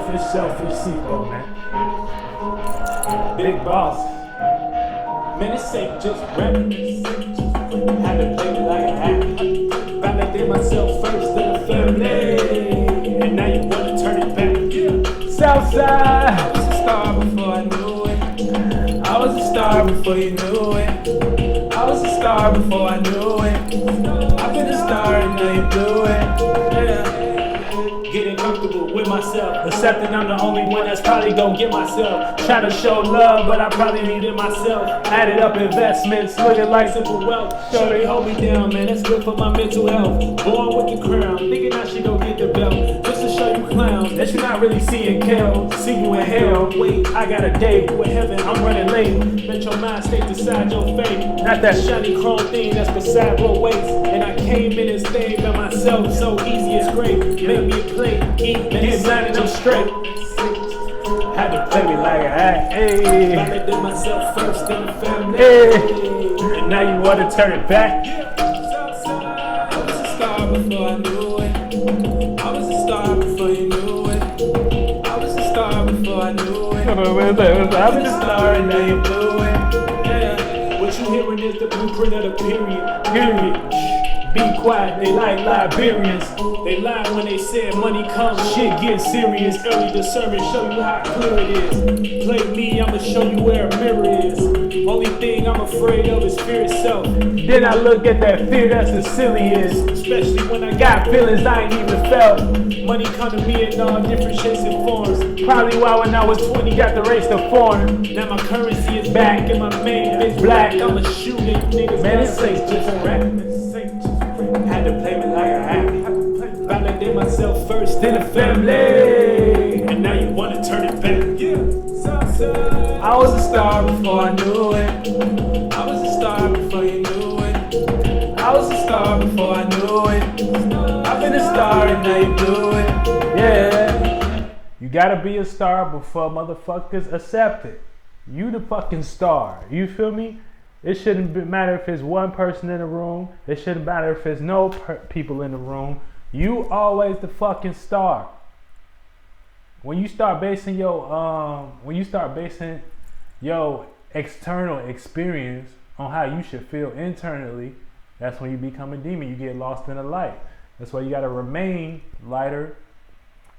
selfish Ceito, man. Big boss. Man, this ain't just rapping. Had to play me like a hack. Validate myself first in the family. And now you wanna turn it back. Southside. I was a star before I knew it. I was a star before you knew it. I was a star before I knew it. I've been a star and now you do it. Yeah. Getting comfortable with myself, accepting I'm the only one that's probably gonna get myself. Trying to show love, but I probably need it myself. Added up investments, looking like simple wealth. Sure they hold me down, man, that's good for my mental health. Born with the crown, thinking I should go get the belt. Just to show you clowns that you're not really seeing Kel. See you in hell, wait, I got a date with heaven, I'm running late. Let your mind stay beside your fate. Not that shiny chrome thing that's beside road weights. And I came in and stayed by myself, so easy it's great. Make me a plate, eat, get mine and I'm straight. Had to play me like a hack, hey. Validate myself first in the family, hey. And now you wanna turn it back. I was a star before I knew it. I was a star before you knew it. I was a star before I knew it. I was a star and now you blew it. Yeah. What you hearing is the blueprint of the period. Be quiet, they like Liberians. They lie when they said money comes, shit gets serious. Early discernment, show you how clear it is. Play me, I'ma show you where a mirror is. Only thing I'm afraid of is fear itself. Then I look at that fear, that's the silliest. Especially when I got feelings I ain't even felt. Money come to me in all different shapes and forms. Probably why when I was 20 got the race to form. Now my currency is back and my main bitch black. I'ma shoot it, niggas. Man, this ain't just rap. Had to play me like a hack. Validate myself first in the family. And now you wanna turn it back. I was a star before I knew it. I was a star before you knew it. I was a star before I knew it. I've been a star and now you do it. Yeah. You gotta be a star before motherfuckers accept it. You the fucking star. You feel me? It shouldn't matter if it's one person in the room. It shouldn't matter if there's no people in the room. You always the fucking star. When you start basing your external experience on how you should feel internally, that's when you become a demon. You get lost in the light. That's why you gotta remain lighter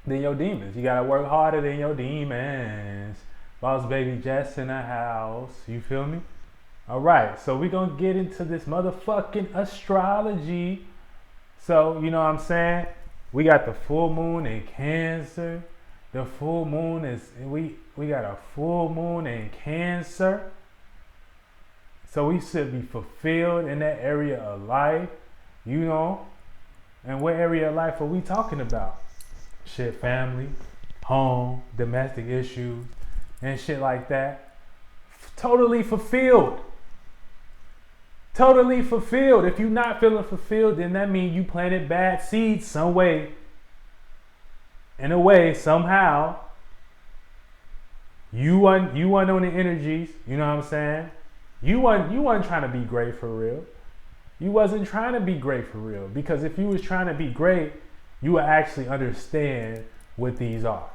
than your demons. You gotta work harder than your demons. Boss baby Jess in the house. You feel me? All right, so we're gonna get into this motherfucking astrology. So, you know what I'm saying? We got the full moon in Cancer. The full moon is, we got a full moon in Cancer. So we should be fulfilled in that area of life, you know? And what area of life are we talking about? Shit, family, home, domestic issues, and shit like that. Totally fulfilled. Totally fulfilled. If you're not feeling fulfilled, then that means you planted bad seeds some way. In a way, somehow. You weren't on the energies. You know what I'm saying? You weren't trying to be great for real. You wasn't trying to be great for real. Because if you was trying to be great, you would actually understand what these are.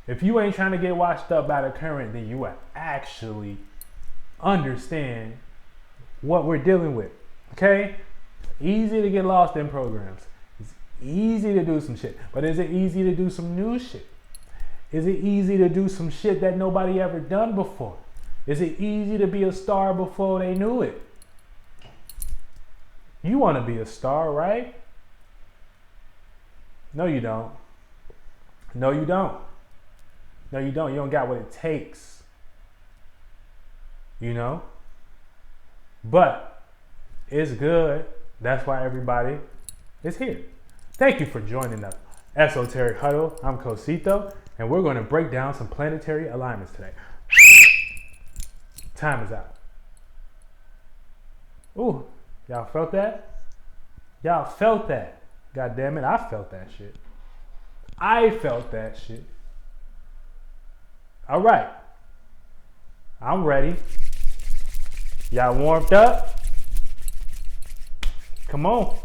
If you ain't trying to get washed up by the current, then you would actually understand what we're dealing with. Okay? Easy to get lost in programs. It's easy to do some shit. But is it easy to do some new shit? Is it easy to do some shit that nobody ever done before? Is it easy to be a star before they knew it? You want to be a star, right? No, you don't. No, you don't. No, you don't. You don't got what it takes. You know? But it's good. That's why everybody is here. Thank you for joining the Esoteric Huddle. I'm Ceito, and we're going to break down some planetary alignments today. Time is out. Ooh, y'all felt that? Y'all felt that. God damn it, I felt that shit. I felt that shit. All right. I'm ready. Y'all warmed up? Come on.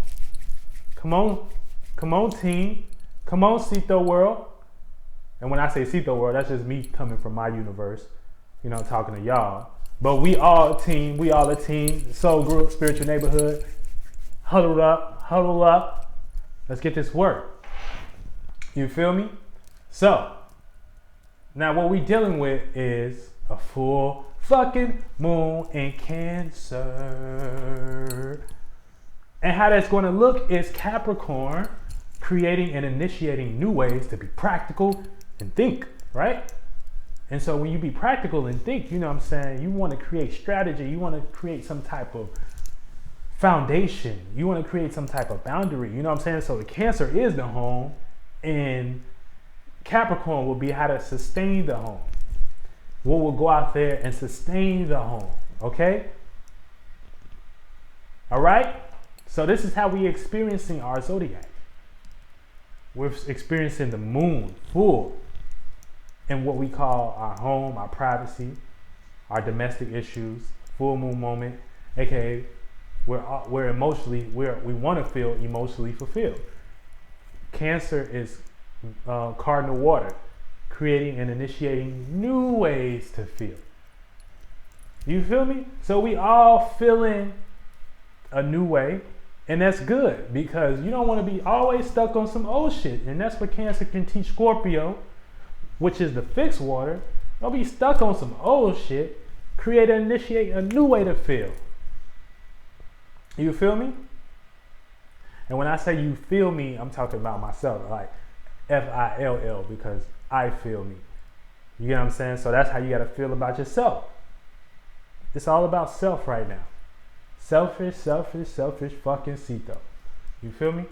Come on. Come on, team. Come on, Ceito world. And when I say Ceito world, that's just me coming from my universe, you know, talking to y'all. But we all a team. We all a team. Soul group, spiritual neighborhood. Huddle up, huddle up. Let's get this work. You feel me? So, now what we dealing with is a full fucking moon in Cancer. And how that's going to look is Capricorn creating and initiating new ways to be practical and think, right? And so when you be practical and think, you know what I'm saying, you want to create strategy, you want to create some type of foundation, you want to create some type of boundary, you know what I'm saying? So the Cancer is the home, and Capricorn will be how to sustain the home. We will go out there and sustain the home, okay? All right? So this is how we experiencing our zodiac. We're experiencing the moon full in what we call our home, our privacy, our domestic issues, full moon moment, aka we're emotionally, we want to feel emotionally fulfilled. Cancer is cardinal water, creating and initiating new ways to feel. You feel me? So we all feeling a new way, and that's good because you don't want to be always stuck on some old shit. And that's what Cancer can teach Scorpio, which is the fixed water. Don't be stuck on some old shit. Create and initiate a new way to feel. You feel me? And when I say you feel me, I'm talking about myself, like F-I-L-L, because I feel me. You get what I'm saying? So that's how you got to feel about yourself. It's all about self right now. Selfish, selfish, selfish fucking Ceito. You feel me?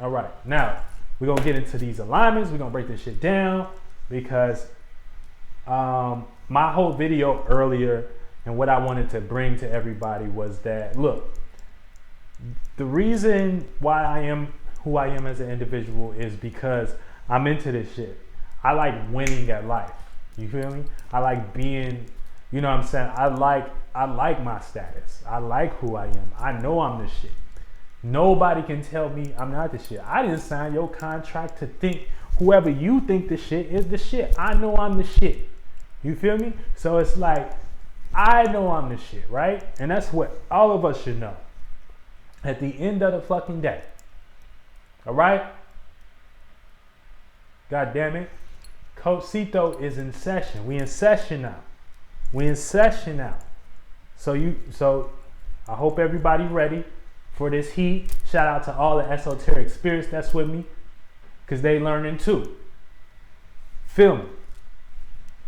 All right. Now, we're going to get into these alignments. We're going to break this shit down because my whole video earlier and what I wanted to bring to everybody was that, look, the reason why I am who I am as an individual is because I'm into this shit. I like winning at life. You feel me? I like being, you know what I'm saying? I like my status. I like who I am. I know I'm the shit. Nobody can tell me I'm not the shit. I didn't sign your contract to think whoever you think the shit is the shit. I know I'm the shit. You feel me? So it's like, I know I'm the shit, right? And that's what all of us should know at the end of the fucking day. All right? God damn it. Coach Ceito is in session. We in session now. We in session now. So I hope everybody ready for this heat. Shout out to all the esoteric spirits that's with me, because they learning too. Feel me?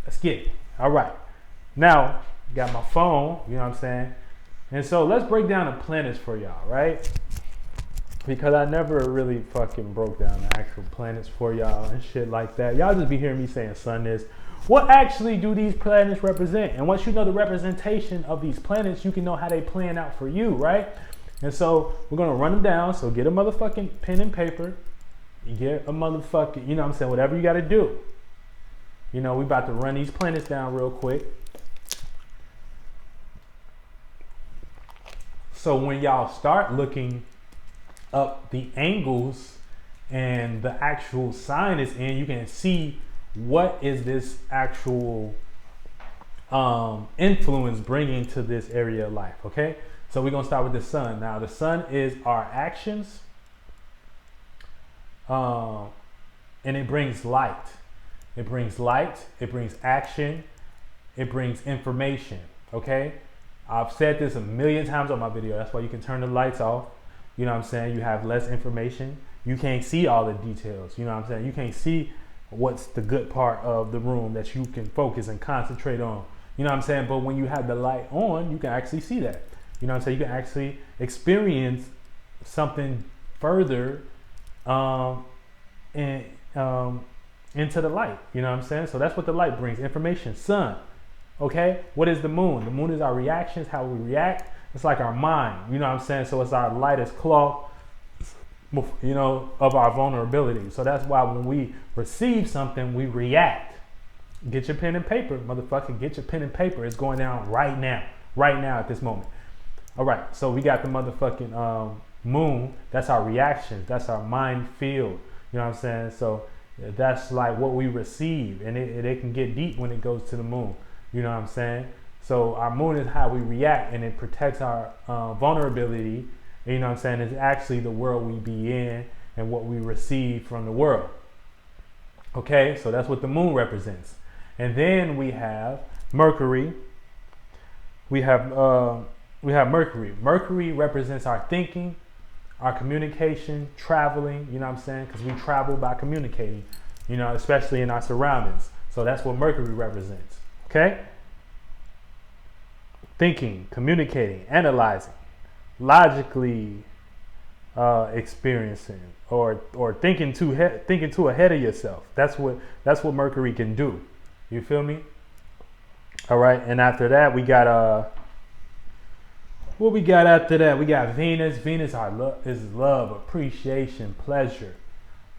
Let's get it. All right. Now, got my phone, you know what I'm saying? And so let's break down the planets for y'all, right? Because I never really fucking broke down the actual planets for y'all and shit like that. Y'all just be hearing me saying sun this. What actually do these planets represent? And once you know the representation of these planets, you can know how they plan out for you, right? And so we're going to run them down. So get a motherfucking pen and paper. Get a motherfucking, you know what I'm saying, whatever you got to do. You know, we about to run these planets down real quick. So when y'all start looking up the angles and the actual sign is in, you can see what is this actual influence bringing to this area of life, okay? So we're gonna start with the sun. Now the sun is our actions, and it brings light. It brings light, it brings action, it brings information, okay? I've said this a million times on my video. That's why you can turn the lights off. You know what I'm saying? You have less information. You can't see all the details. You know what I'm saying? You can't see what's the good part of the room that you can focus and concentrate on. You know what I'm saying? But when you have the light on, you can actually see that. You know what I'm saying? You can actually experience something further into the light. You know what I'm saying? So that's what the light brings. Information, sun. Okay? What is the moon? The moon is our reactions, how we react. It's like our mind. You know what I'm saying? So it's our lightest cloth, you know, of our vulnerability. So that's why when we receive something, we react. Get your pen and paper, motherfucker. Get your pen and paper. It's going down right now. Right now at this moment. All right. So we got the motherfucking moon. That's our reactions. That's our mind field. You know what I'm saying? So That's like what we receive, and it can get deep when it goes to the moon. You know what I'm saying? So our moon is how we react, and it protects our vulnerability. You know what I'm saying? It's actually the world we be in and what we receive from the world. Okay, so that's what the moon represents. And then we have Mercury. We have Mercury. Mercury represents our thinking, our communication, traveling, you know what I'm saying? Because we travel by communicating, you know, especially in our surroundings. So that's what Mercury represents, okay? Thinking, communicating, analyzing, logically experiencing, or thinking too ahead of yourself. That's what Mercury can do. You feel me? All right, and after that we got what we got after that? We got Venus. Venus is love, appreciation, pleasure.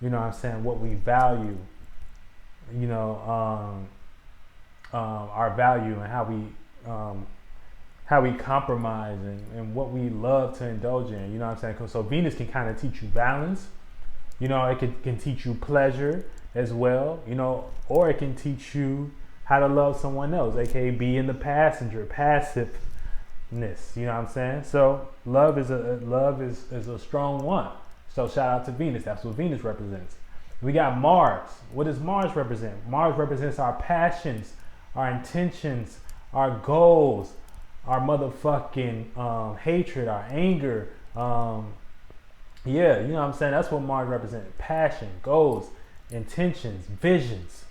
You know what I'm saying? What we value. You know, our value and how we compromise and what we love to indulge in. You know what I'm saying? So Venus can kind of teach you balance. You know, it can teach you pleasure as well. You know, or it can teach you how to love someone else, aka be in the passiveness. You know what I'm saying? So love is a strong one. So shout out to Venus. That's what Venus represents. We got Mars. What does Mars represent? Mars represents our passions, our intentions, our goals, our motherfucking hatred, our anger. Yeah, you know what I'm saying? That's what Mars represents. Passion, goals, intentions, visions.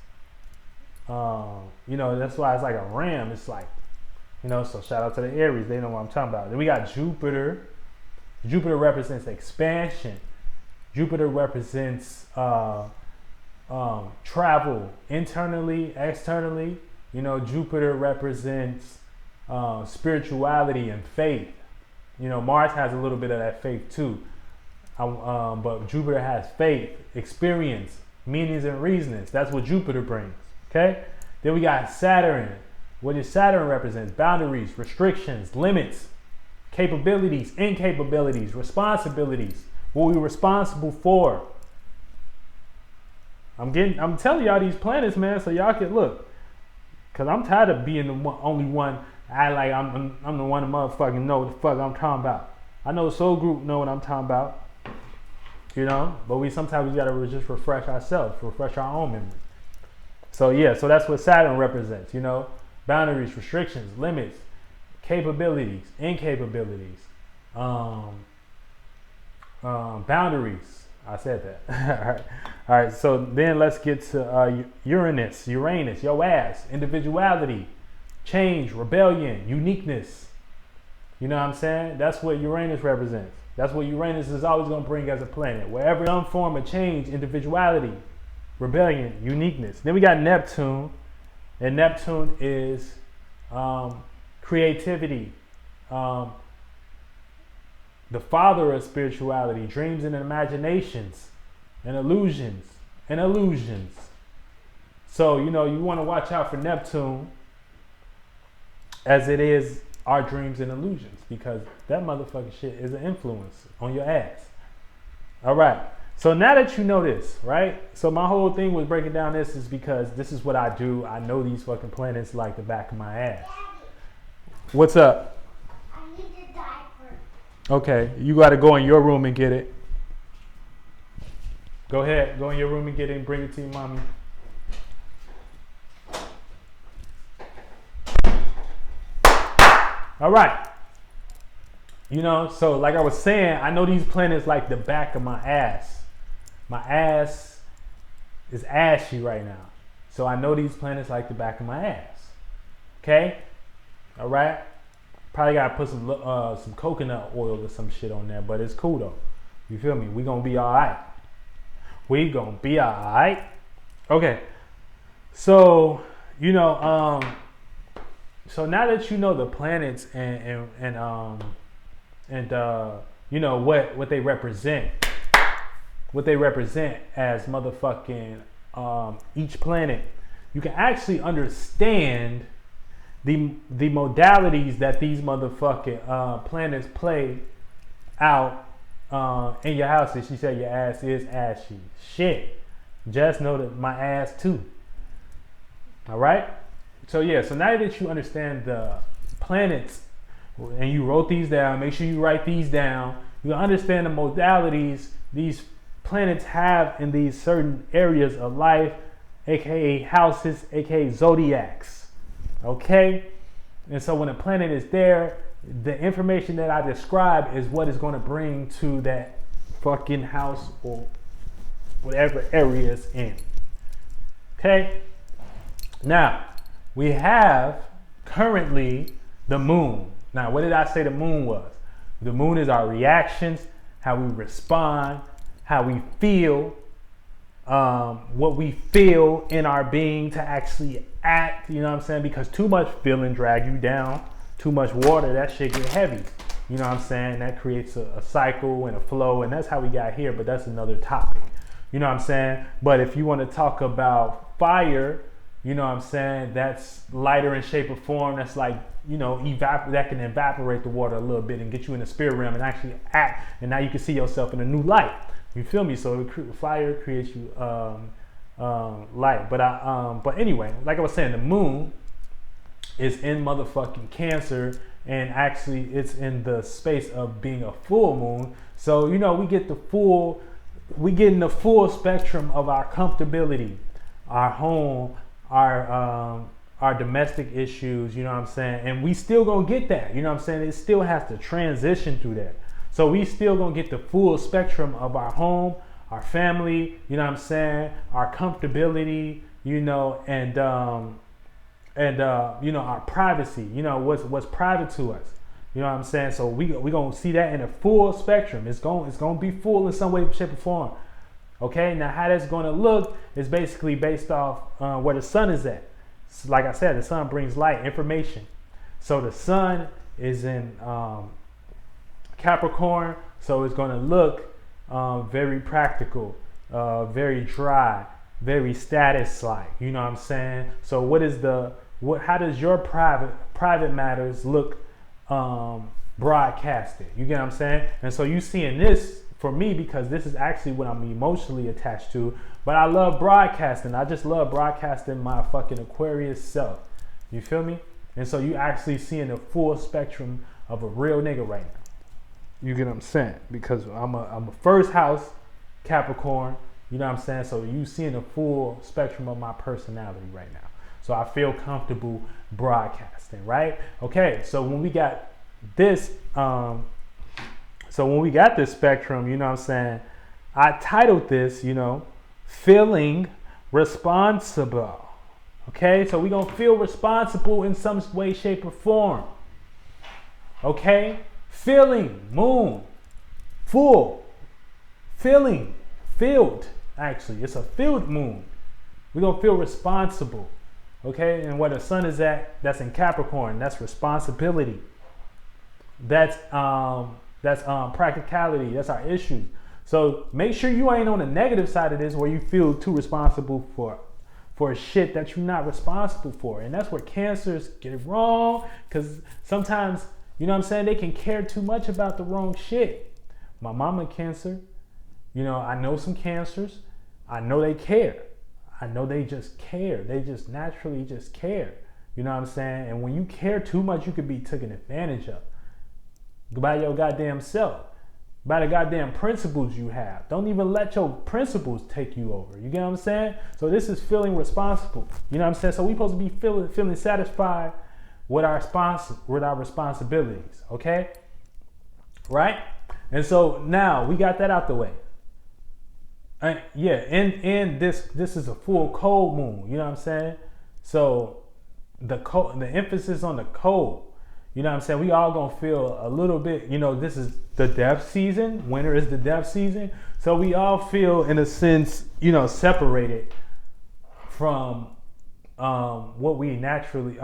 You know, that's why it's like a ram. It's like, you know, so shout out to the Aries. They know what I'm talking about. Then we got Jupiter. Jupiter represents expansion. Jupiter represents travel internally, externally. You know, Jupiter represents spirituality and faith. You know, Mars has a little bit of that faith too. But Jupiter has faith, experience, meanings and reasonings. That's what Jupiter brings. Okay? Then we got Saturn. What does Saturn represent? Boundaries, restrictions, limits, capabilities, incapabilities, responsibilities. What we're responsible for. I'm telling y'all these planets, man, so y'all can look. Cause I'm tired of being the only one. I'm the one that motherfucking know what the fuck I'm talking about. I know Soul Group know what I'm talking about. You know, but sometimes we gotta just refresh ourselves, refresh our own memory. So yeah, so that's what Saturn represents. You know, boundaries, restrictions, limits, capabilities, incapabilities, boundaries. I said that. All right. So then let's get to Uranus, your ass, individuality, change, rebellion, uniqueness. You know what I'm saying? That's what Uranus represents. That's what Uranus is always going to bring as a planet. Wherever some form of change, individuality, rebellion, uniqueness. Then we got Neptune, and Neptune is creativity, the father of spirituality, dreams and imaginations, and illusions. So, you know, you want to watch out for Neptune as it is our dreams and illusions, because that motherfucking shit is an influence on your ass. All right. So now that you know this, right? So my whole thing was breaking down this is because this is what I do. I know these fucking planets like the back of my ass. What's up? I need a diaper. Okay, you got to go in your room and get it. Go ahead, go in your room and get it and bring it to your mommy. All right. You know, so like I was saying, I know these planets like the back of my ass. My ass is ashy right now. So I know these planets like the back of my ass. Okay? All right? Probably got to put some coconut oil or some shit on there, but it's cool though. You feel me? We going to be all right. We going to be all right. Okay. So, you know, so now that you know the planets and you know what they represent, as motherfucking each planet, you can actually understand the modalities that these motherfucking planets play out in your house. And she said your ass is ashy. Shit. Just know that my ass too. All right. So yeah. So now that you understand the planets, and you wrote these down, make sure you write these down. You understand the modalities these planets have in these certain areas of life, aka houses, aka zodiacs. Okay. And so when a planet is there, the information that I describe is what is going to bring to that fucking house or whatever area it's in. Okay. Now we have currently the moon. Now, what did I say the moon was? The moon is our reactions, how we respond, how we feel, what we feel in our being to actually act, you know what I'm saying? Because too much feeling drag you down, too much water, that shit get heavy. You know what I'm saying? That creates a cycle and a flow, and that's how we got here, but that's another topic. You know what I'm saying? But if you want to talk about fire, you know what I'm saying? That's lighter in shape or form. That's like, you know, that can evaporate the water a little bit and get you in the spirit realm and actually act. And now you can see yourself in a new light. You feel me? So fire creates you light. But anyway, like I was saying, the moon is in motherfucking Cancer, and actually it's in the space of being a full moon. So you know we get the full spectrum of our comfortability, our home, our domestic issues, you know what I'm saying? And we still gonna get that, you know what I'm saying? It still has to transition through that. So we still gonna get the full spectrum of our home, our family, you know what I'm saying? Our comfortability, you know, and you know, our privacy, you know, what's private to us. You know what I'm saying? So we gonna see that in a full spectrum. It's gonna be full in some way, shape, or form. Okay, now how that's going to look is basically based off where the sun is at. So like I said, the sun brings light, information. So the sun is in Capricorn, so it's going to look very practical, very dry, very status-like. You know what I'm saying? So how does your private matters look broadcasted? You get what I'm saying? And so you seeing this for me, because this is actually what I'm emotionally attached to, but I love broadcasting. I just love broadcasting my fucking Aquarius self. You feel me? And so you actually seeing the full spectrum of a real nigga right now. You get what I'm saying? Because I'm a first house Capricorn. You know what I'm saying? So you seeing the full spectrum of my personality right now. So I feel comfortable broadcasting, right? Okay, so when we got this, spectrum, you know what I'm saying, I titled this, you know, Feeling Responsible. Okay, so we're going to feel responsible in some way, shape, or form. Okay, feeling, moon, full, feeling, filled, actually. It's a filled moon. We're going to feel responsible. Okay, and where the sun is at, that's in Capricorn. That's responsibility. That's practicality. That's our issue. So make sure you ain't on the negative side of this where you feel too responsible for shit that you're not responsible for. And that's where Cancers get it wrong, because sometimes, you know what I'm saying, they can care too much about the wrong shit. My mama Cancer, you know, I know some Cancers. I know they care. I know they just care. They just naturally just care. You know what I'm saying? And when you care too much, you could be taken advantage of. By your goddamn self. By the goddamn principles you have. Don't even let your principles take you over. You get what I'm saying? So this is feeling responsible. You know what I'm saying? So we supposed to be feeling satisfied with our responsibilities. Okay? Right? And so now we got that out the way. And yeah, and this is a full cold moon. You know what I'm saying? So the emphasis on the cold. You know what I'm saying? We all gonna feel a little bit, you know, this is the death season. Winter is the death season. So we all feel, in a sense, you know, separated from what we naturally,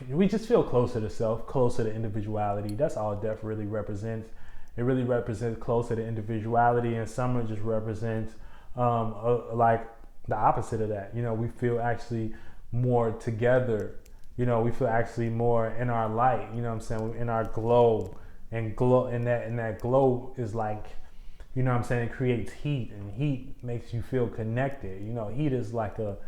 we just feel closer to self, closer to individuality. That's all death really represents. It really represents closer to individuality, and summer just represents like the opposite of that. You know, we feel actually more together. You know, we feel actually more in our light, you know what I'm saying, in our glow, and that glow is like, You know what I'm saying? It creates heat, and heat makes you feel connected. You know, heat is like a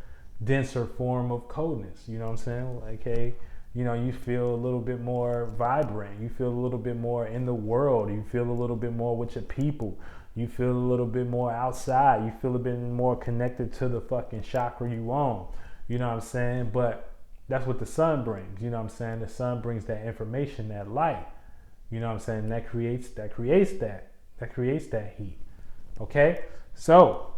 denser form of coldness. You know what I'm saying? Like, hey, you know, you feel a little bit more vibrant. You feel a little bit more in the world. You feel a little bit more with your people. You feel a little bit more outside. You feel a bit more connected to the fucking chakra you own. You know what I'm saying? But that's what the sun brings. You know what I'm saying? The sun brings that information, that light. You know what I'm saying? That creates that heat. Okay? So,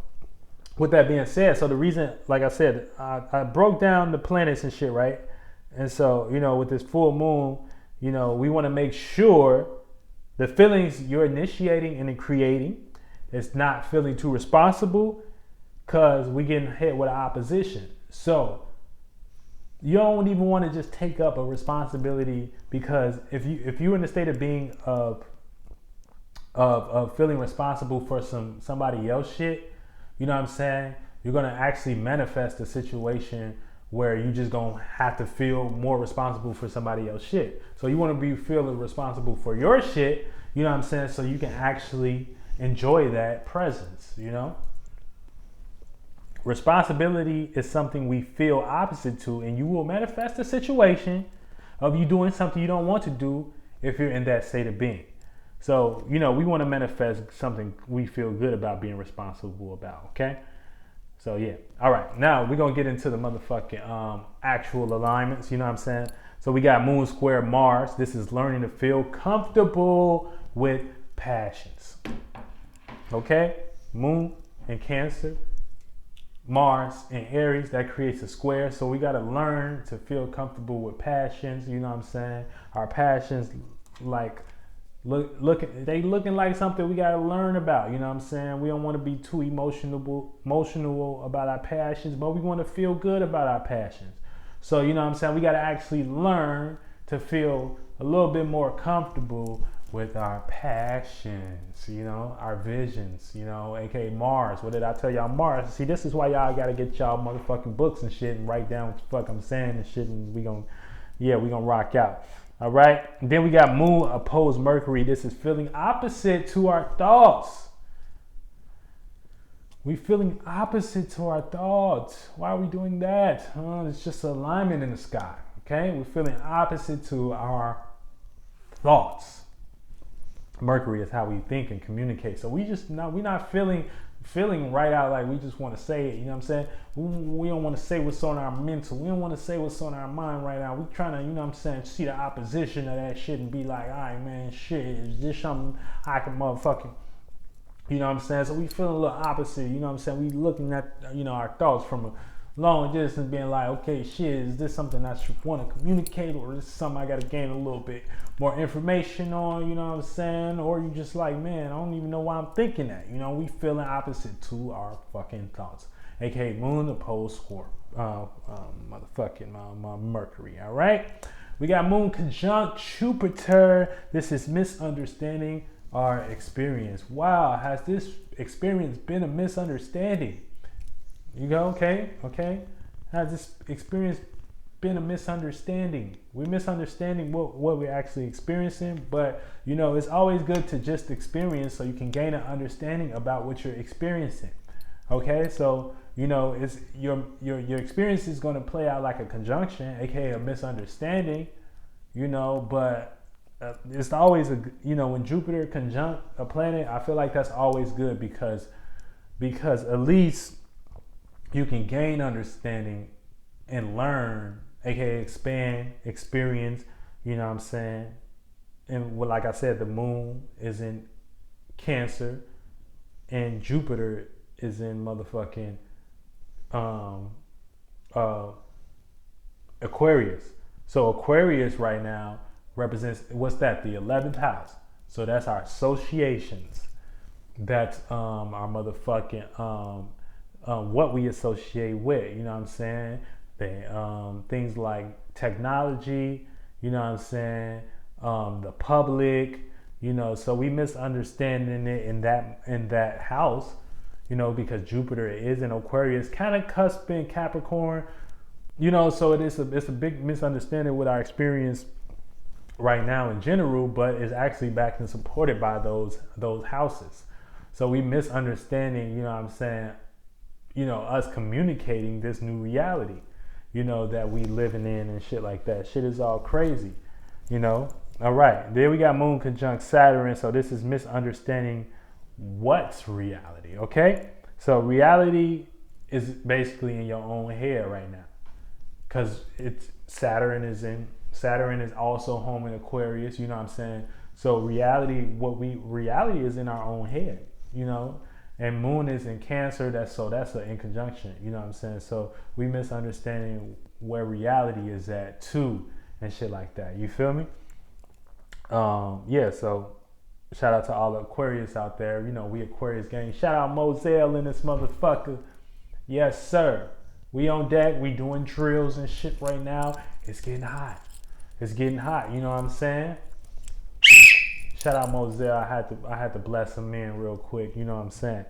with that being said, so the reason, like I said, I broke down the planets and shit, right? And so, you know, with this full moon, you know, we want to make sure the feelings you're initiating and creating is not feeling too responsible, because we getting hit with opposition. So you don't even want to just take up a responsibility, because if you're in the state of being of feeling responsible for somebody else shit, you know what I'm saying, you're gonna actually manifest a situation where you just gonna have to feel more responsible for somebody else shit. So you want to be feeling responsible for your shit, you know what I'm saying, so you can actually enjoy that presence, you know. Responsibility is something we feel opposite to, and you will manifest a situation of you doing something you don't want to do if you're in that state of being. So, you know, we want to manifest something we feel good about being responsible about, okay? So, yeah. All right. Now, we're going to get into the motherfucking actual alignments, you know what I'm saying? So, we got Moon Square Mars. This is learning to feel comfortable with passions. Okay? Moon and Cancer. Mars and Aries, that creates a square. So we got to learn to feel comfortable with passions. You know what I'm saying? Our passions, like, they looking like something we got to learn about. You know what I'm saying? We don't want to be too emotional about our passions, but we want to feel good about our passions. So, you know what I'm saying? We got to actually learn to feel a little bit more comfortable with our passions, you know, our visions, you know, aka Mars. What did I tell y'all? Mars. See, this is why y'all gotta get y'all motherfucking books and shit and write down what the fuck I'm saying and shit, and we gonna rock out. All right. And then we got Moon opposed Mercury. This is feeling opposite to our thoughts. We feeling opposite to our thoughts. Why are we doing that? It's just alignment in the sky. Okay, we're feeling opposite to our thoughts. Mercury is how we think and communicate. So we're not feeling right out, like we just want to say it. You know what I'm saying? We don't want to say what's on our mental. We don't want to say what's on our mind right now. We trying to, you know what I'm saying, see the opposition of that shit and be like, all right, man, shit, is this something I can motherfucking, you know what I'm saying? So we feeling a little opposite. You know what I'm saying? We looking at, you know, our thoughts from a long distance, being like, okay, shit, is this something I should want to communicate, or is this something I got to gain a little bit more information on, you know what I'm saying? Or you just like, man, I don't even know why I'm thinking that. You know, we feeling opposite to our fucking thoughts, aka Moon opposed Mercury. All right, we got Moon conjunct Jupiter. This is misunderstanding our experience. Wow, has this experience been a misunderstanding? You go, okay. Has this experience been a misunderstanding? We're misunderstanding what we're actually experiencing, but you know, it's always good to just experience so you can gain an understanding about what you're experiencing. Okay, so you know, it's your experience is going to play out like a conjunction, aka a misunderstanding. You know, but it's always when Jupiter conjunct a planet, I feel like that's always good because at least you can gain understanding and learn, aka expand, experience, you know what I'm saying? And like I said, the moon is in Cancer and Jupiter is in motherfucking Aquarius. So Aquarius right now represents, what's that? The 11th house. So that's our associations. That's our motherfucking what we associate with, you know what I'm saying? Things like technology, you know what I'm saying? The public, you know, so we misunderstanding it in that house, you know, because Jupiter is in Aquarius, kind of cusp in Capricorn, you know, so it's a big misunderstanding with our experience right now in general, but it's actually backed and supported by those houses. So we misunderstanding, you know what I'm saying, us communicating this new reality, that we living in and shit like that. Shit is all crazy, All right, there we got Moon conjunct Saturn. So this is misunderstanding what's reality, okay? So reality is basically in your own head right now, because Saturn is also home in Aquarius, you know what I'm saying? So reality is in our own head, and Moon is in Cancer, that's an in conjunction, you know what I'm saying? So we misunderstanding where reality is at too and shit like that, you feel me? So shout out to all the Aquarius out there, we Aquarius gang. Shout out Moselle in this motherfucker. Yes sir, we on deck, we doing drills and shit right now. It's getting hot, you know what I'm saying? Shout out Moselle. I had to bless him in real quick, you know what I'm saying?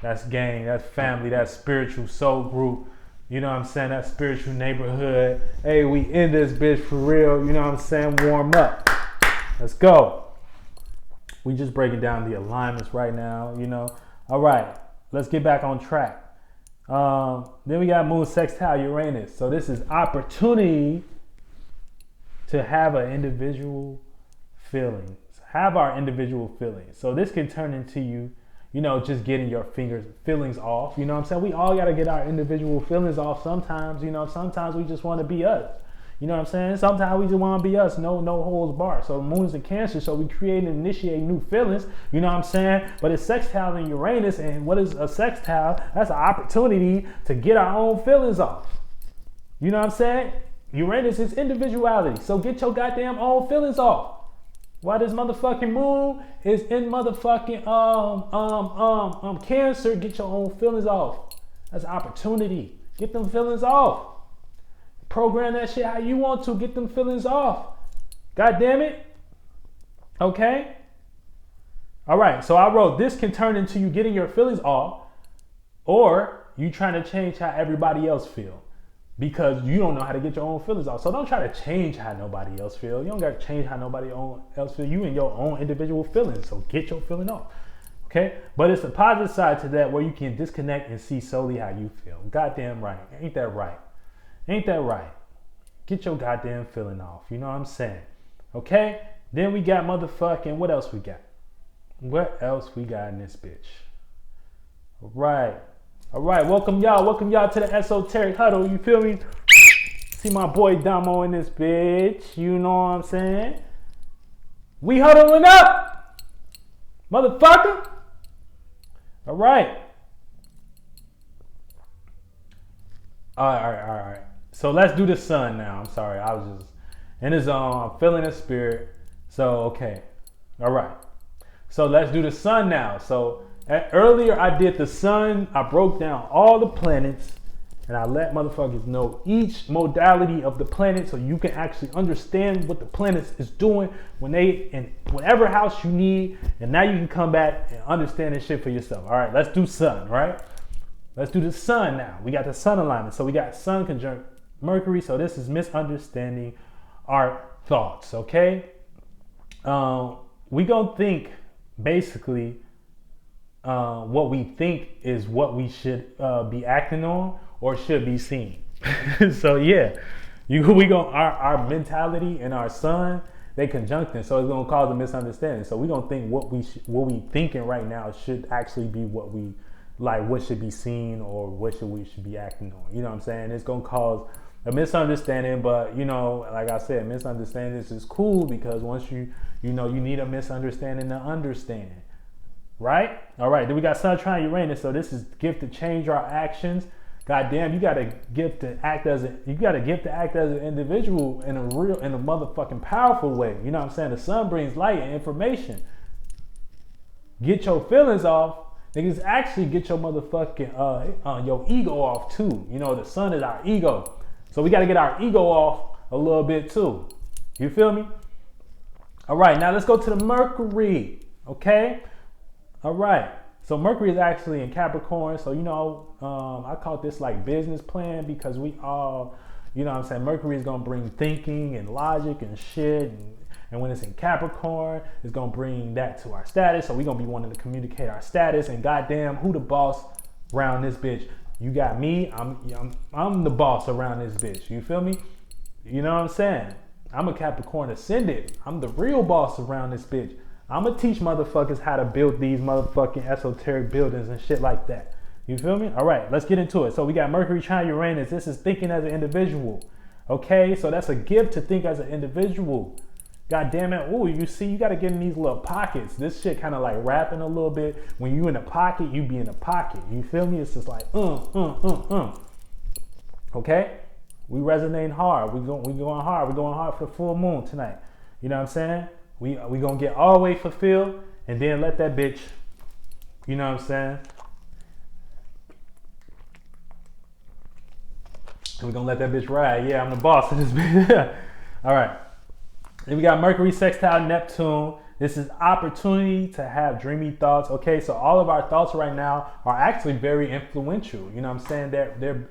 That's gang, that's family, that's spiritual soul group, you know what I'm saying? That spiritual neighborhood. Hey, we in this bitch for real, you know what I'm saying? Warm up. Let's go. We just breaking down the alignments right now, All right, let's get back on track. Then we got Moon sextile Uranus. So this is opportunity to have an individual feelings. Have our individual feelings. So this can turn into you, just getting your feelings off. You know what I'm saying? We all got to get our individual feelings off sometimes. Sometimes we just want to be us. You know what I'm saying? Sometimes we just want to be us. No holds barred. So Moon's in Cancer. So we create and initiate new feelings. You know what I'm saying? But it's sextile in Uranus. And what is a sextile? That's an opportunity to get our own feelings off. You know what I'm saying? Uranus is individuality. So get your goddamn own feelings off. Why this motherfucking Moon is in motherfucking Cancer, get your own feelings off. That's an opportunity. Get them feelings off. Program that shit how you want to. Get them feelings off. God damn it. Okay? All right, so I wrote this can turn into you getting your feelings off, or you trying to change how everybody else feel, because you don't know how to get your own feelings off. So don't try to change how nobody else feel. You don't got to change how nobody else feel. You in your own individual feelings. So get your feeling off. Okay? But it's a positive side to that where you can disconnect and see solely how you feel. Goddamn right. Ain't that right? Ain't that right? Get your goddamn feeling off. You know what I'm saying? Okay? Then we got motherfucking, what else we got? What else we got in this bitch? All right. All right, welcome y'all to the esoteric huddle, you feel me? See my boy Damo in this bitch, you know what I'm saying? We huddling up, motherfucker. All right. All right. So let's do the sun now. I'm sorry, I was just in the zone. I'm feeling the spirit. So, okay. All right. So let's do the sun now. So earlier I did the sun. I broke down all the planets and I let motherfuckers know each modality of the planet so you can actually understand what the planets is doing when they in whatever house you need. And now you can come back and understand this shit for yourself. All right, let's do sun, right? Let's do the sun now. We got the sun alignment. So we got sun conjunct Mercury. So this is misunderstanding our thoughts, okay? We gonna think basically what we think is what we should be acting on or should be seen. So yeah, our mentality and our sun, they conjuncting, so it's gonna cause a misunderstanding. So we gonna think what we thinking right now should actually be what we like, what should be seen or what we should be acting on. You know what I'm saying? It's gonna cause a misunderstanding, but like I said, misunderstandings is cool because once you need a misunderstanding to understand, right? All right, then we got Sun trine Uranus, so this is gift to change our actions. Goddamn, you got a gift to act as an individual in a motherfucking powerful way. You know what I'm saying? The sun brings light and information. Get your feelings off. Niggas actually get your motherfucking your ego off too. The sun is our ego. So we got to get our ego off a little bit too. You feel me? All right, now let's go to the Mercury. Okay? All right. So Mercury is actually in Capricorn. So, I call this like business plan because we all, Mercury is going to bring thinking and logic and shit. And when it's in Capricorn, it's gonna bring that to our status. So we're gonna be wanting to communicate our status. And goddamn, who the boss around this bitch? You got me. I'm the boss around this bitch. You feel me? You know what I'm saying? I'm a Capricorn ascendant. I'm the real boss around this bitch. I'm gonna teach motherfuckers how to build these motherfucking esoteric buildings and shit like that. You feel me? All right, let's get into it. So we got Mercury trine Uranus. This is thinking as an individual. Okay, so that's a gift to think as an individual. God damn it. Ooh, you see, you got to get in these little pockets. This shit kind of like rapping a little bit. When you in a pocket, you be in a pocket. You feel me? It's just like, Okay? We resonating hard. We going hard. We're going hard for the full moon tonight. You know what I'm saying? We going to get all the way fulfilled and then let that bitch, you know what I'm saying? We're going to let that bitch ride. Yeah, I'm the boss of this bitch. All right. Then we got Mercury sextile Neptune. This is opportunity to have dreamy thoughts. Okay, so all of our thoughts right now are actually very influential. You know what I'm saying? They're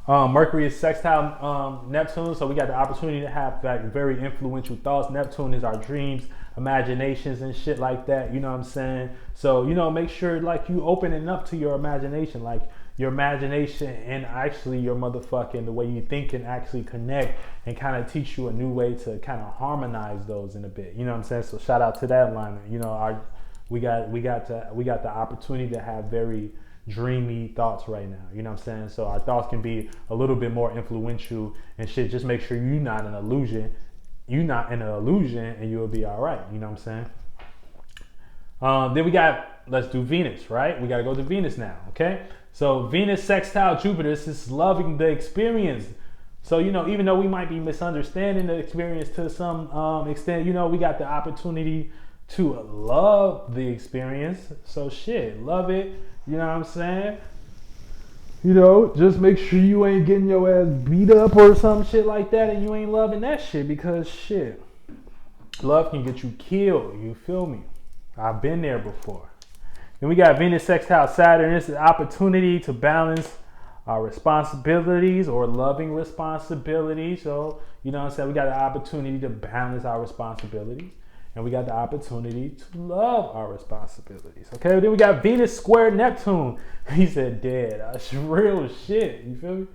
Mercury is sextile Neptune, so we got the opportunity to have like very influential thoughts. Neptune is our dreams, imaginations, and shit like that. You know what I'm saying? So, you know, make sure like you opening up to your imagination, like your imagination and actually your motherfucking, the way you think can actually connect and kind of teach you a new way to kind of harmonize those in a bit. You know what I'm saying? So shout out to that alignment. You know, we got the opportunity to have very dreamy thoughts right now. You know what I'm saying? So our thoughts can be a little bit more influential and shit. Just make sure you're not an illusion. You're not in an illusion and you'll be all right. You know what I'm saying? Then we got, let's do Venus, right? We got to go to Venus now, okay? So Venus sextile Jupiter, this is loving the experience. So, you know, even though we might be misunderstanding the experience to some extent, you know, we got the opportunity to love the experience. So shit, love it. You know what I'm saying? You know, just make sure you ain't getting your ass beat up or some shit like that and you ain't loving that shit, because shit, love can get you killed. You feel me? I've been there before. Then we got Venus sextile Saturn. This is opportunity to balance our responsibilities or loving responsibilities. So, you know what I'm saying? We got the opportunity to balance our responsibilities. And we got the opportunity to love our responsibilities. Okay, then we got Venus square Neptune. He said dead. That's real shit. You feel me?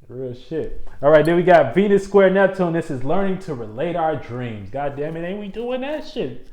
Real shit. All right, then we got Venus square Neptune. This is learning to relate our dreams. God damn it, ain't we doing that shit?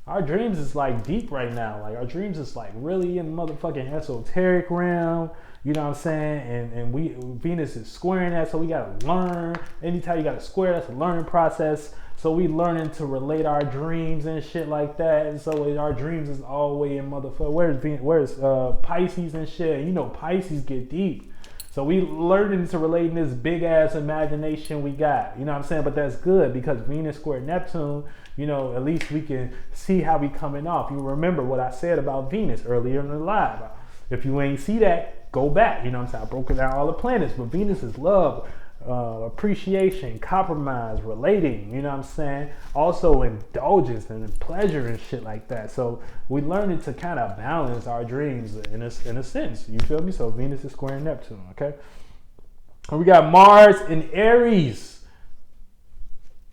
Our dreams is like deep right now. Like our dreams is like really in the motherfucking esoteric realm. You know what I'm saying? And Venus is squaring that, so we gotta learn. Anytime you got a square, that's a learning process. So we learning to relate our dreams and shit like that. And so our dreams is all the way in motherfucker. Where's Pisces and shit? You know Pisces get deep. So we learning to relate in this big ass imagination we got. You know what I'm saying? But that's good because Venus square Neptune, you know, at least we can see how we coming off. You remember what I said about Venus earlier in the live. If you ain't see that, go back. You know what I'm saying? I broke down all the planets, but Venus is love, appreciation, compromise, relating, you know what I'm saying? Also indulgence and pleasure and shit like that. So we learning to kind of balance our dreams in a sense. You feel me? So Venus is squaring Neptune, okay? And we got Mars in Aries.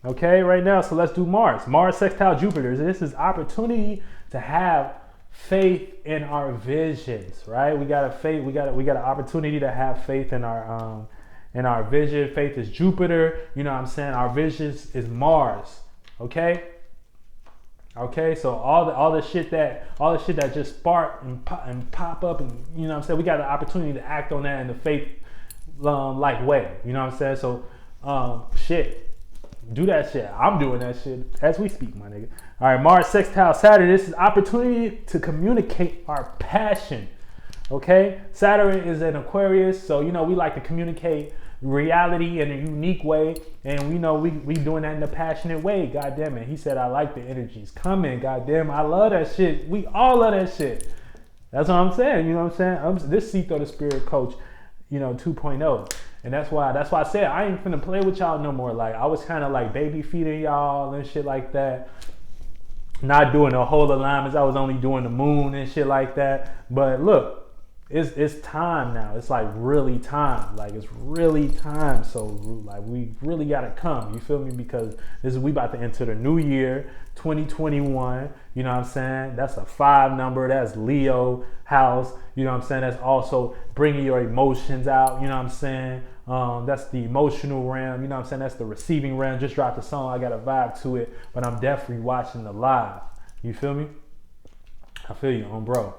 Okay, right now, so let's do Mars. Mars sextile Jupiter. This is opportunity to have faith in our visions, right? We got an opportunity to have faith in our vision. Faith is Jupiter. You know what I'm saying? Our visions is Mars. Okay. Okay. So all the shit that just spark and pop up, and you know what I'm saying? We got an opportunity to act on that in the faith like way. You know what I'm saying? So shit. Do that shit. I'm doing that shit as we speak, my nigga. All right, Mars sextile Saturn. This is opportunity to communicate our passion. Okay, Saturn is an Aquarius, so you know we like to communicate reality in a unique way, and we know we doing that in a passionate way. God damn it. He said, "I like the energies coming." God damn, I love that shit. We all love that shit. That's what I'm saying. You know what I'm saying? This Ceito the Spirit Coach, you know, 2.0. And that's why I said I ain't finna play with y'all no more. Like I was kind of like baby feeding y'all and shit like that. Not doing the whole alignments. I was only doing the moon and shit like that. But look, it's time now. It's like really time. Like it's really time. So like we really gotta come. You feel me? Because we about to enter the new year, 2021. You know what I'm saying? That's a 5 number. That's Leo house. You know what I'm saying? That's also bringing your emotions out. You know what I'm saying? That's the emotional realm. You know what I'm saying? That's the receiving realm. Just dropped the song. I got a vibe to it, but I'm definitely watching the live. You feel me? I feel you, on bro.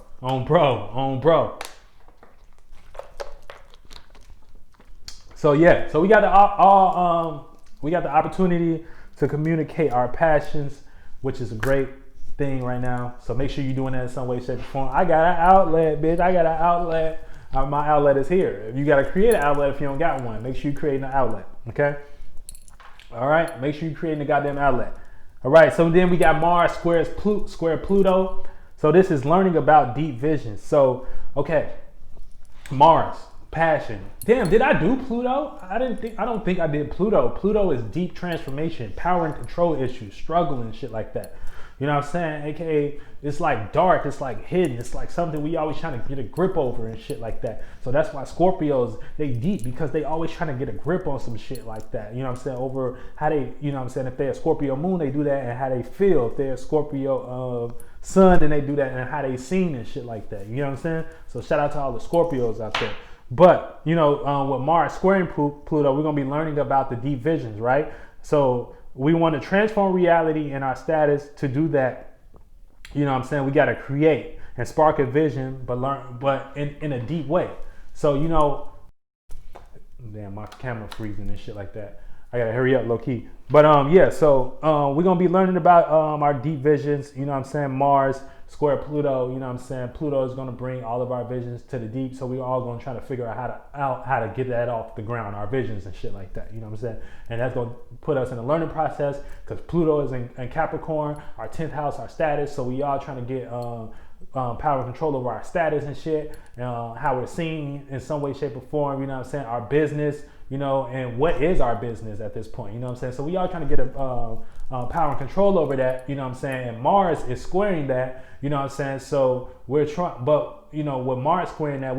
So yeah, so we got the opportunity to communicate our passions, which is a great thing right now. So make sure you're doing that in some way, shape, or form. I got an outlet, bitch. I got an outlet. My outlet is here. If you got to create an outlet, if you don't got one, make sure you're creating an outlet. Okay. All right. Make sure you're creating a goddamn outlet. All right. So then we got Mars square Pluto. So this is learning about deep vision. So okay, Mars. Passion. Damn, did I do Pluto? I don't think I did Pluto. Pluto is deep transformation, power and control issues, struggle and shit like that. You know what I'm saying? AKA, it's like dark, it's like hidden, it's like something we always trying to get a grip over and shit like that. So that's why Scorpios, they deep, because they always trying to get a grip on some shit like that. You know what I'm saying? Over how they, you know what I'm saying? If they're a Scorpio moon, they do that, and how they feel. If they're a Scorpio sun, then they do that, and how they seen and shit like that. You know what I'm saying? So shout out to all the Scorpios out there. But, you know, with Mars squaring Pluto, we're going to be learning about the deep visions, right? So we want to transform reality and our status. To do that, you know what I'm saying, we got to create and spark a vision, but in a deep way. So, you know, damn, my camera freezing and shit like that. I got to hurry up, low key. But yeah, so we're going to be learning about our deep visions, you know what I'm saying, Mars square Pluto, you know what I'm saying? Pluto is going to bring all of our visions to the deep, so we're all going to try to figure out how to get that off the ground, our visions and shit like that, you know what I'm saying? And that's going to put us in a learning process, because Pluto is in Capricorn, our 10th house, our status, so we all trying to get power and control over our status and shit, how we're seen in some way, shape, or form, you know what I'm saying? Our business, you know, and what is our business at this point, you know what I'm saying? So we all trying to get a power and control over that, you know what I'm saying? And Mars is squaring that, you know what I'm saying? So we're trying, but you know, with Mars squaring that,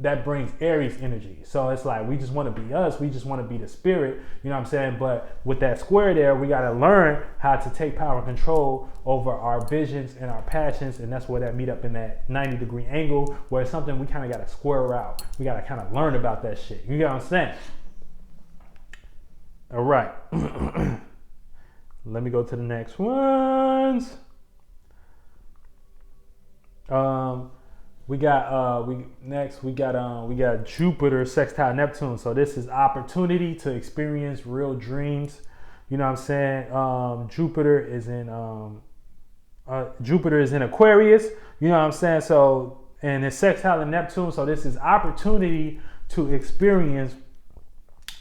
that brings Aries energy. So it's like, we just want to be us. We just want to be the spirit, you know what I'm saying? But with that square there, we got to learn how to take power and control over our visions and our passions. And that's where that meet up in that 90-degree angle, where it's something we kind of got to square out. We got to kind of learn about that shit. You know what I'm saying? All right. Let me go to the next ones. We got Jupiter sextile Neptune. So this is opportunity to experience real dreams. You know what I'm saying? Jupiter is in Aquarius. You know what I'm saying? So, and it's sextile in Neptune. So this is opportunity to experience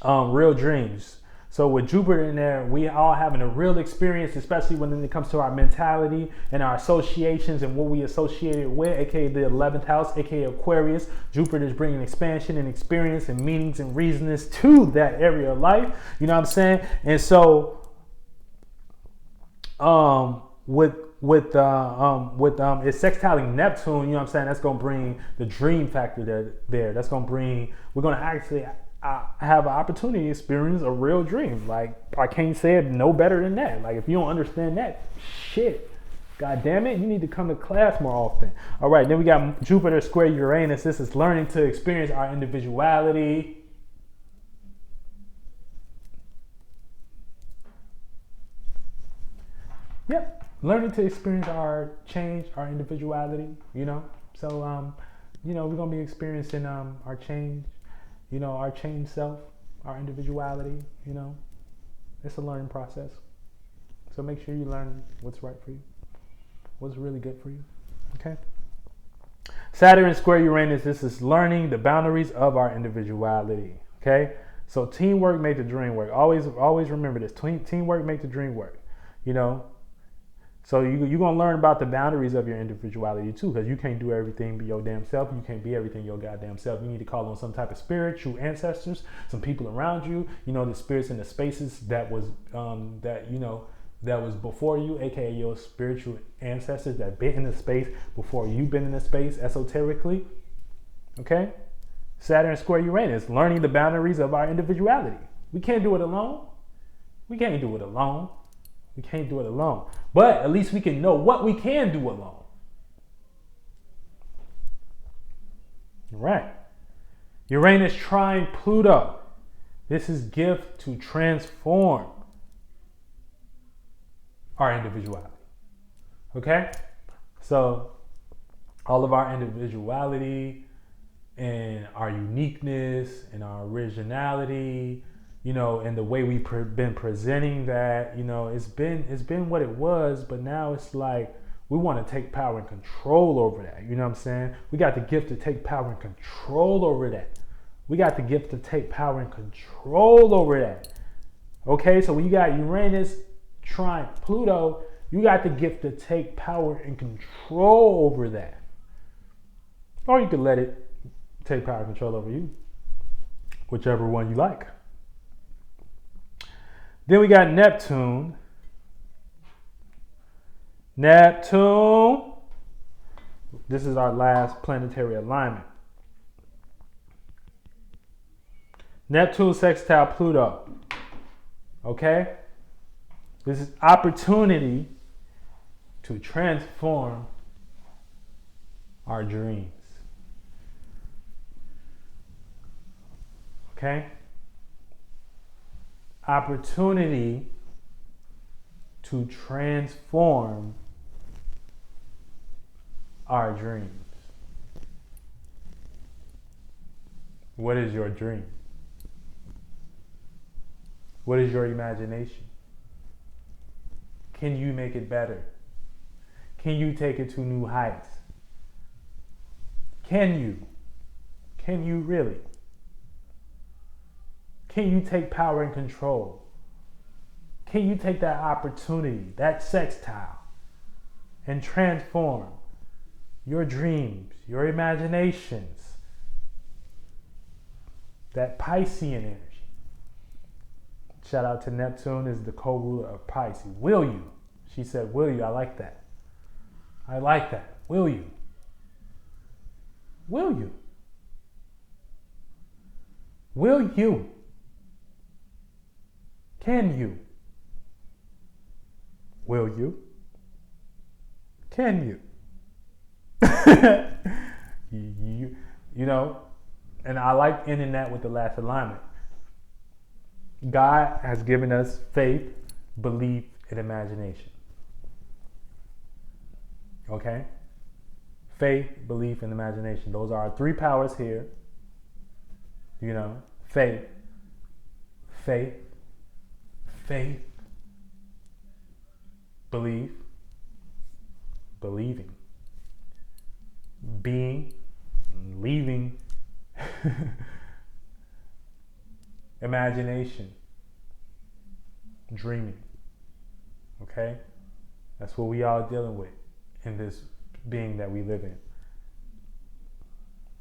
real dreams. So with Jupiter in there, we all having a real experience, especially when it comes to our mentality and our associations and what we associated with, aka the 11th house, aka Aquarius. Jupiter is bringing expansion and experience and meanings and reasons to that area of life. You know what I'm saying? And so, with it's sextiling Neptune, you know what I'm saying? That's gonna bring the dream factor there. That's gonna bring. We're gonna actually. I have an opportunity to experience a real dream. Like, I can't say it no better than that. Like, if you don't understand that, shit, god damn it, you need to come to class more often. All right, then we got Jupiter square Uranus. This is learning to experience our individuality. Yep, learning to experience our change, our individuality, you know. So, you know, we're going to be experiencing our change. You know, our changed self, our individuality, you know, it's a learning process. So make sure you learn what's right for you, what's really good for you, okay? Saturn square Uranus, this is learning the boundaries of our individuality, okay? So teamwork makes the dream work. Always remember this, teamwork makes the dream work, you know? So you're going to learn about the boundaries of your individuality too, because you can't do everything be your damn self. You can't be everything your goddamn self. You need to call on some type of spiritual ancestors, some people around you, you know, the spirits in the spaces that was before you, aka your spiritual ancestors that been in the space before you've been in the space esoterically. Okay? Saturn square Uranus, learning the boundaries of our individuality. We can't do it alone. We can't do it alone. We can't do it alone. But at least we can know what we can do alone. Right. Uranus trine Pluto. This is gift to transform our individuality. Okay? So all of our individuality and our uniqueness and our originality, you know, and the way we've been presenting that, you know, it's been what it was, but now it's like we want to take power and control over that. You know what I'm saying? We got the gift to take power and control over that. We got the gift to take power and control over that. Okay, so when you got Uranus trine Pluto, you got the gift to take power and control over that. Or you could let it take power and control over you, whichever one you like. Then we got Neptune. Neptune. This is our last planetary alignment. Neptune sextile Pluto. Okay? This is opportunity to transform our dreams. Okay? Opportunity to transform our dreams. What is your dream? What is your imagination? Can you make it better? Can you take it to new heights? Can you? Can you really? Can you take power and control? Can you take that opportunity, that sextile, and transform your dreams, your imaginations, that Piscean energy? Shout out to Neptune, is the co-ruler of Pisces. Will you? She said, will you? I like that. I like that. Will you? Will you? Will you? Can you? Will you? Can you? You know, and I like ending that with the last alignment. God has given us faith, belief, and imagination. Okay? Faith, belief, and imagination. Those are our three powers here. You know, faith, faith, faith, belief, believing, being, leaving, imagination, dreaming. Okay? That's what we all dealing with in this being that we live in.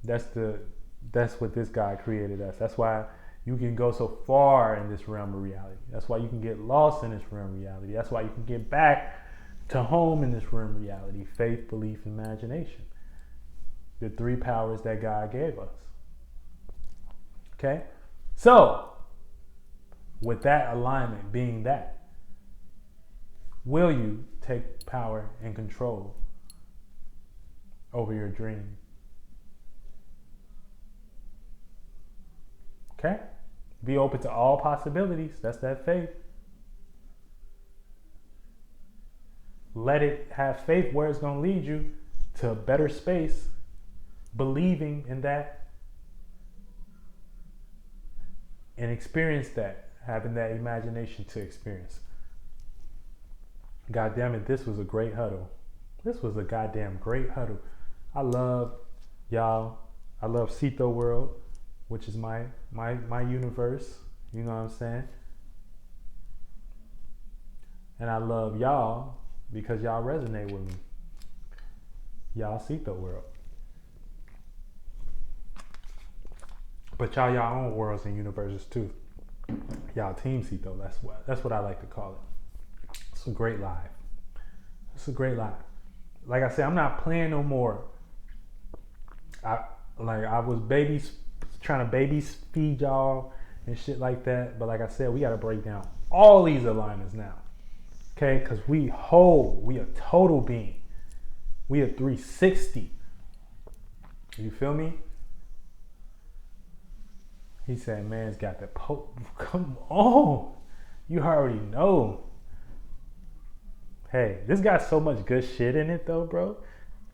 That's what this God created us. That's why you can go so far in this realm of reality. That's why you can get lost in this realm of reality. That's why you can get back to home in this realm of reality. Faith, belief, and imagination. The three powers that God gave us. Okay? So, with that alignment being that, will you take power and control over your dream? Okay? Be open to all possibilities. That's that faith. Let it have faith where it's going to lead you to a better space, believing in that, and experience that, having that imagination to experience. God damn it, this was a great huddle. This was a goddamn great huddle. I love y'all. I love Ceito World, which is my universe. You know what I'm saying? And I love y'all because y'all resonate with me. Y'all Ceito World. But y'all own worlds and universes too. Y'all Team Ceito. That's what I like to call it. It's a great live. It's a great live. Like I said, I'm not playing no more. Like I was trying to baby feed y'all and shit like that. But like I said, we got to break down all these alignments now. Okay, because we whole, we a total being. We a 360. You feel me? He said, man's got the come on. You already know. Hey, this got so much good shit in it though, bro.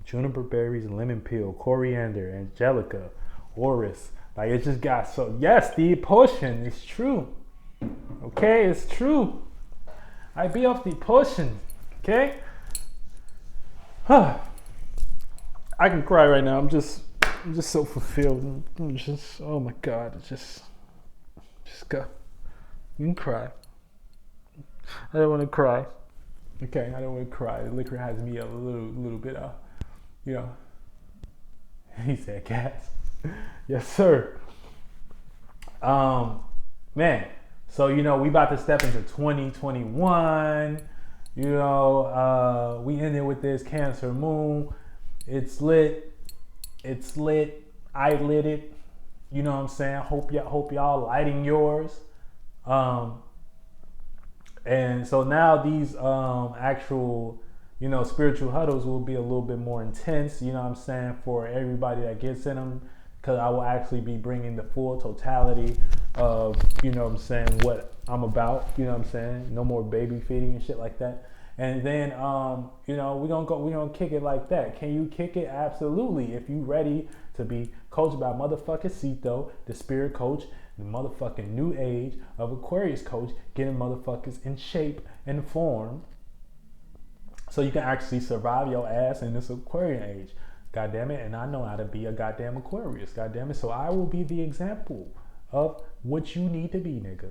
Juniper berries, lemon peel, coriander, angelica, orris. Like it just got so, yes, the potion is true. Okay, it's true. I be off the potion. Okay? I can cry right now. I'm just so fulfilled. I'm just, oh my God, it's just go. You can cry. I don't want to cry. Okay, I don't want to cry. The liquor has me a little bit, you know. He said gas. Yes, sir. Man. So, you know, we about to step into 2021. You know, we ended with this Cancer moon. It's lit. It's lit. I lit it. You know what I'm saying? Hope y'all lighting yours. And so now these actual, you know, spiritual huddles will be a little bit more intense, you know what I'm saying, for everybody that gets in them, because I will actually be bringing the full totality of, you know what I'm saying, what I'm about, you know what I'm saying, no more baby feeding and shit like that. And then, you know, we're gonna kick it like that. Can you kick it? Absolutely. If you ready to be coached by motherfucking Ceito, the spirit coach, the motherfucking new age of Aquarius coach, getting motherfuckers in shape and form so you can actually survive your ass in this Aquarian age. God damn it. And I know how to be a goddamn Aquarius. God damn it. So I will be the example of what you need to be, nigga.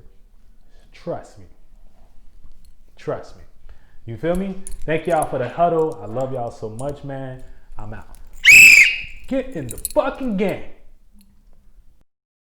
Trust me. Trust me. You feel me? Thank y'all for the huddle. I love y'all so much, man. I'm out. Get in the fucking game.